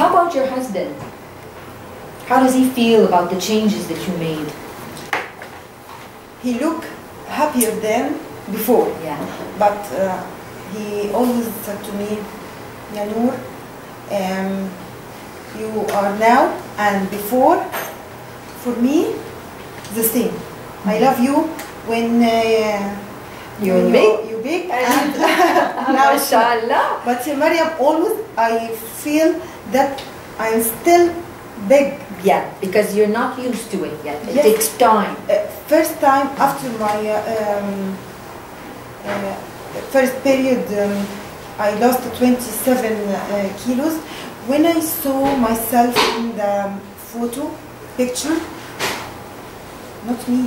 How about your husband? How does he feel about the changes that you made? He looked happier than before. Yeah. But he always said to me, "Ya Noor, you are now and before, for me, the same. I love you when you're big. You're big and now Mashallah. But Myriam, always I feel that I'm still big. Yeah, because you're not used to it yet. It Yes. takes time. First time after my first period, I lost 27 kilos. When I saw myself in the photo picture, not me.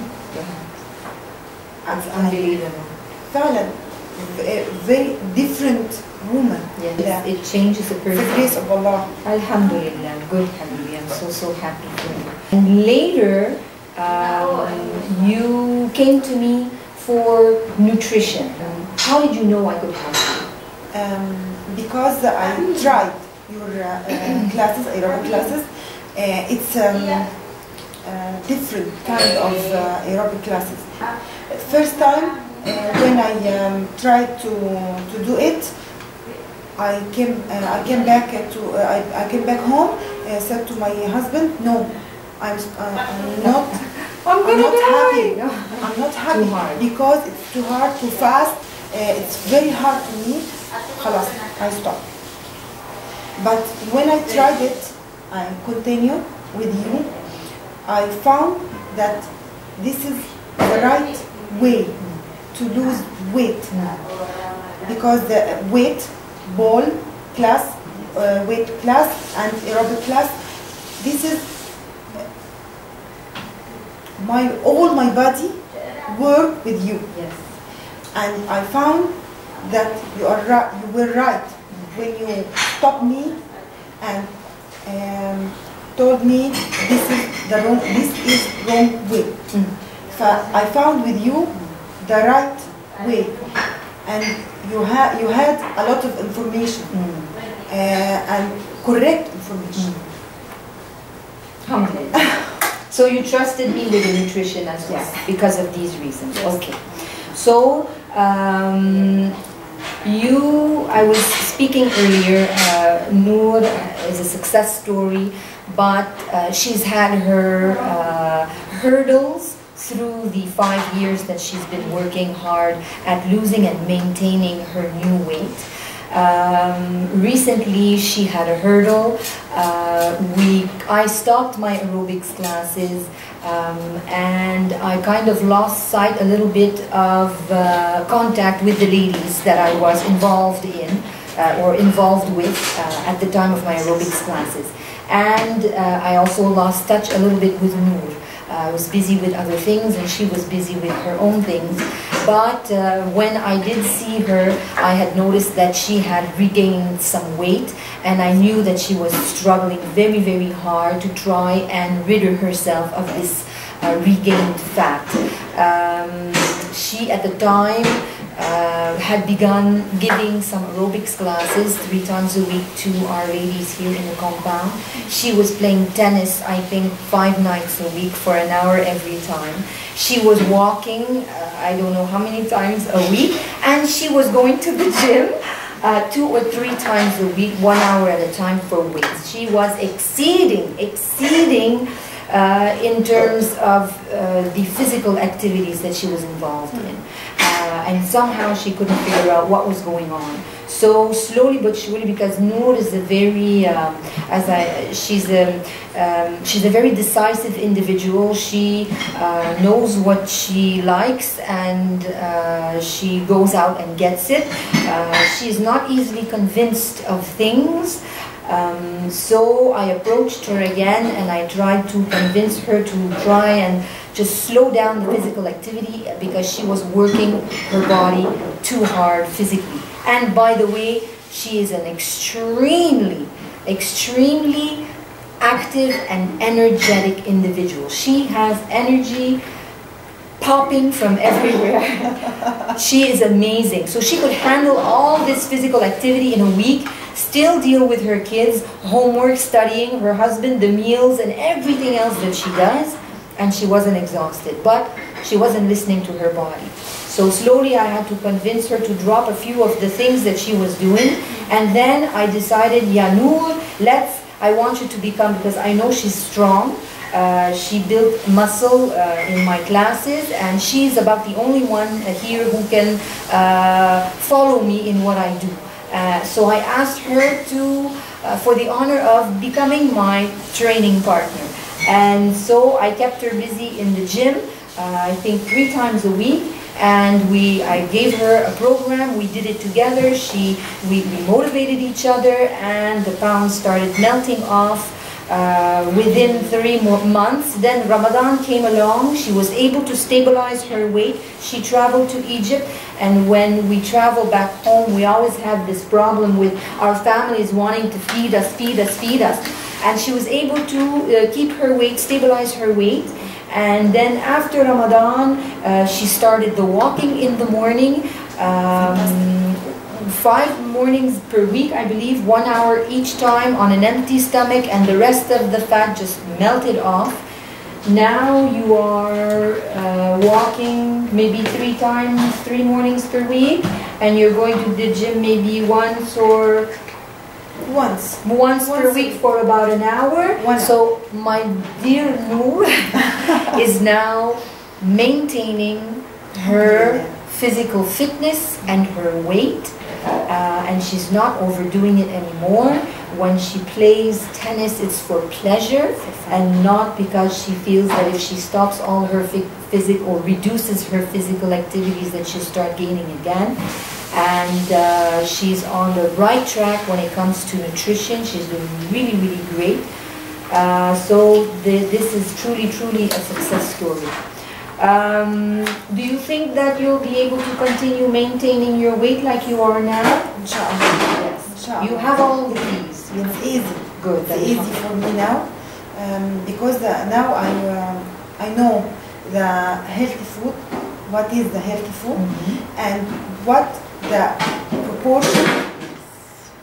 It's unbelievable. فعلا a very different woman. Yes, Yeah. it changes a For the person. grace of Allah. Alhamdulillah, good Habibi. I'm so happy for you. And later, you came to me for nutrition. How did you know I could help you? Because I tried your classes, aerobic classes. It's different kind of aerobic classes. First time when I tried to do it, I came back I came back home. Said to my husband, "No, I'm not. I'm not happy. No. I'm not happy Too hard. because it's too hard to fast. It's very hard to me. خلاص, I stop. But when I tried it, I continue with you. I found that this is the right way to lose weight, because the weight ball class, weight class and aerobic class, this is all my body work with you. Yes. And I found that you were right when you stopped me and told me this is wrong way. So I found with you the right way, and you had a lot of information and correct information. Alhamdulillah. So you trusted me with the nutrition as well, because of these reasons. Yes. Okay. So I was speaking earlier. Noor is a success story, but she's had her hurdles through the 5 years that she's been working hard at losing and maintaining her new weight. Recently she had a hurdle. I stopped my aerobics classes and I kind of lost sight a little bit of contact with the ladies that I was involved in or involved with at the time of my aerobics classes. And I also lost touch a little bit with Noor. I was busy with other things and she was busy with her own things. But when I did see her, I had noticed that she had regained some weight, and I knew that she was struggling very, very hard to try and rid herself of this regained fat. She at the time had begun giving some aerobics classes 3 times a week to our ladies here in the compound. She was playing tennis, I think 5 nights a week for an hour every time. She was walking, I don't know how many times a week, and she was going to the gym 2 or 3 times a week, 1 hour at a time for weights. She was exceeding in terms of the physical activities that she was involved in. And somehow she couldn't figure out what was going on. So slowly but surely, because Noor is a very, she's a very decisive individual. She knows what she likes and she goes out and gets it. She's not easily convinced of things. So I approached her again and I tried to convince her to try and just slow down the physical activity, because she was working her body too hard physically. And by the way, she is an extremely active and energetic individual. She has energy popping from everywhere. She is amazing. So she could handle all this physical activity in a week, still deal with her kids, homework, studying, her husband, the meals, and everything else that she does, and she wasn't exhausted. But she wasn't listening to her body. So slowly I had to convince her to drop a few of the things that she was doing, and then I decided, yeah, Noor, I want you to become, because I know she's strong. She built muscle in my classes, and she's about the only one here who can follow me in what I do. So I asked her for the honor of becoming my training partner. And so I kept her busy in the gym, I think 3 times a week. And I gave her a program, we did it together, we motivated each other, and the pounds started melting off within 3 more months. Then Ramadan came along, she was able to stabilize her weight. She traveled to Egypt, and when we travel back home, we always have this problem with our families wanting to feed us. And she was able to keep her weight, stabilize her weight. And then after Ramadan, she started the walking in the morning, 5 mornings per week, I believe, 1 hour each time on an empty stomach, and the rest of the fat just melted off. Now you are walking maybe 3 mornings per week, and you're going to the gym maybe once per week for about an hour. So my dear Noor is now maintaining her physical fitness and her weight, and she's not overdoing it anymore. When she plays tennis, it's for pleasure and not because she feels that if she stops all her physical or reduces her physical activities that she'll start gaining again. And she's on the right track when it comes to nutrition. She's doing really, really great. So this is truly, truly a success story. Do you think that you'll be able to continue maintaining your weight like you are now? Inshallah. Yes. Inshallah. You have all the keys. It's easy. Good. It's easy for me now because now I know the healthy food. What is the healthy food, and what the proportion,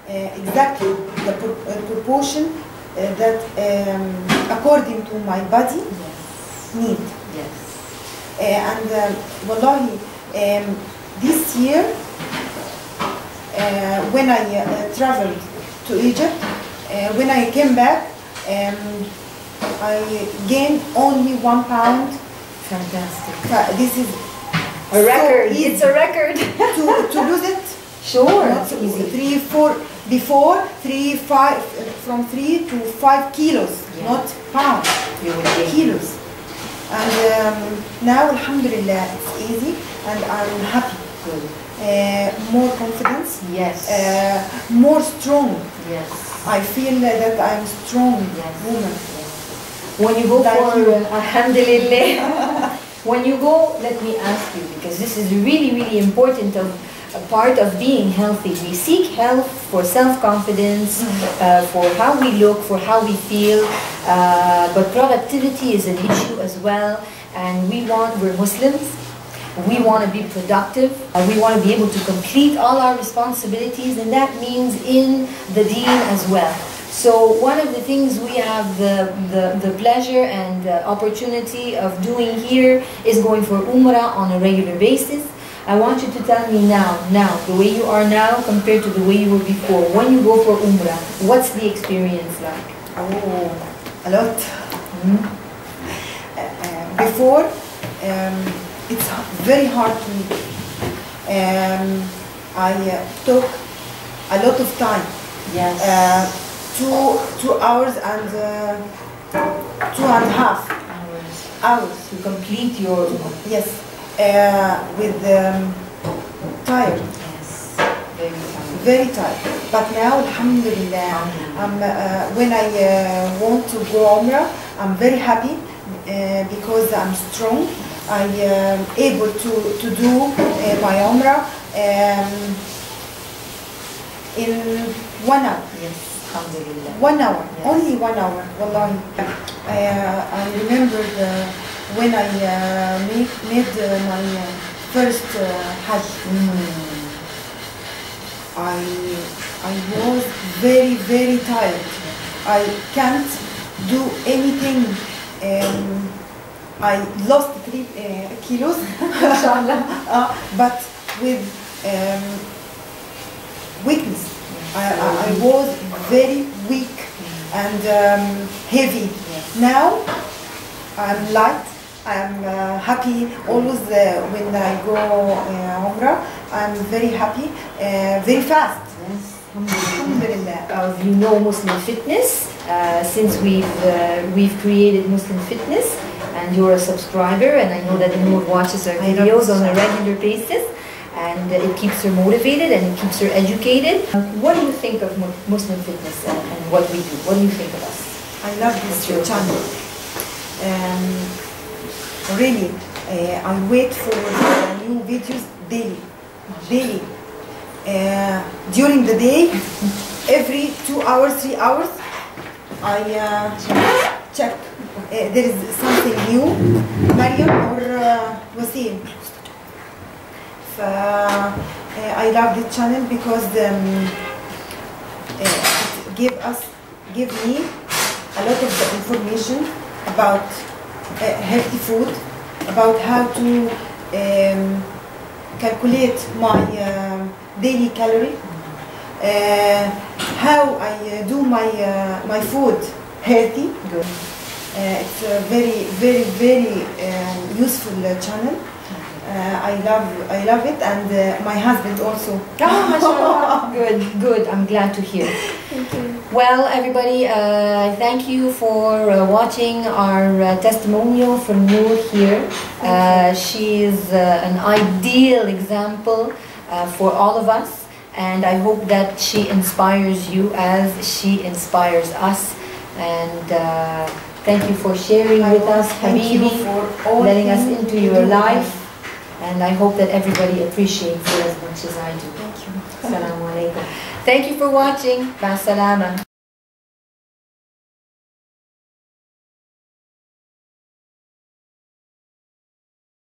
exactly the proportion that according to my body need. Yes. And wallahi, this year when I traveled to Egypt, when I came back, I gained only 1 pound. Fantastic. This is a record. So it's a record. to lose it. Sure. Not easy. 3, 4 before 3, 5 from 3 to 5 kilos, not pounds. You will gain kilos. And now, alhamdulillah, it's easy, and I'm happy. Good. More confidence. Yes. More strong. Yes. I feel that I'm strong woman. When you go for alhamdulillah, when you go, let me ask you, because this is really, really important a part of being healthy. We seek health for self-confidence, for how we look, for how we feel, but productivity is an issue as well. And we're Muslims, we want to be productive, we want to be able to complete all our responsibilities, and that means in the deen as well. So one of the things we have the pleasure and opportunity of doing here is going for Umrah on a regular basis. I want you to tell me now, the way you are now compared to the way you were before. When you go for Umrah, what's the experience like? Oh, a lot. Before, it's very hard to me. I took a lot of time. Yes. 2 hours and 2.5 hours to complete your yes. With tired. Yes. Very tired. Very tired. But now, alhamdulillah, when I want to go Umrah, I'm very happy because I'm strong. I am able to do my Umrah in 1 hour. Yes, alhamdulillah. 1 hour, yes. Only 1 hour, wallahi. I remember when I made my first Hajj. I was very, very tired. I can't do anything. I lost 3 kilos, but with weakness. I was very weak and heavy. Now I'm light. I'm happy always when I go Umrah. I'm very happy, very fast. Yes. Alhamdulillah. You know Muslim Fitness since we've created Muslim Fitness, and you're a subscriber, and I know that Noor watches our videos on a regular basis, and it keeps her motivated and it keeps her educated. What do you think of Muslim Fitness and what we do? What do you think of us? I love this channel. Really, I wait for new videos daily. During the day, every 2 hours, 3 hours, I check. There is something new, Myriam or Wasim. I love this channel because it give me a lot of information about healthy food, about how to calculate my daily calorie, how I do my food healthy. Good. It's a very, very, very useful channel. I love it, and my husband also. Oh, mashallah. Good. I'm glad to hear. Thank you. Well, everybody, thank you for watching our testimonial from Noor here. She is an ideal example for all of us, and I hope that she inspires you as she inspires us. And thank you for sharing with us, Habibi, for letting us into your life. And I hope that everybody appreciates it as much as I do. Thank you. Assalamu alaikum. Thank you for watching. Ma salama.